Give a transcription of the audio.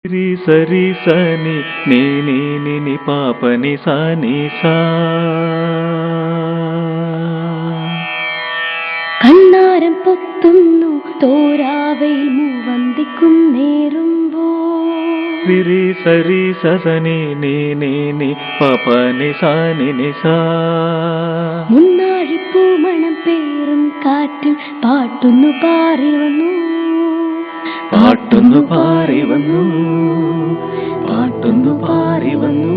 രി സരി സനി നീ നീ നി നി പാപ നി സ നി സ. കണ്ണാരം പൊത്തുന്നു തോരാവയിൽ മൂവന്തിക്കുന്നേറുമ്പോ. രി സരി സനി നീ നീ നി പാപ നി സ നി നി സ. മുന്നാഴിപ്പൂമണം പേറും കാറ്റിൽ പാട്ടുന്നു പാറി വന്നു. പാട്ടുന്നു പാറി വന്നു, പാട്ടുന്നു പാറി വന്നു.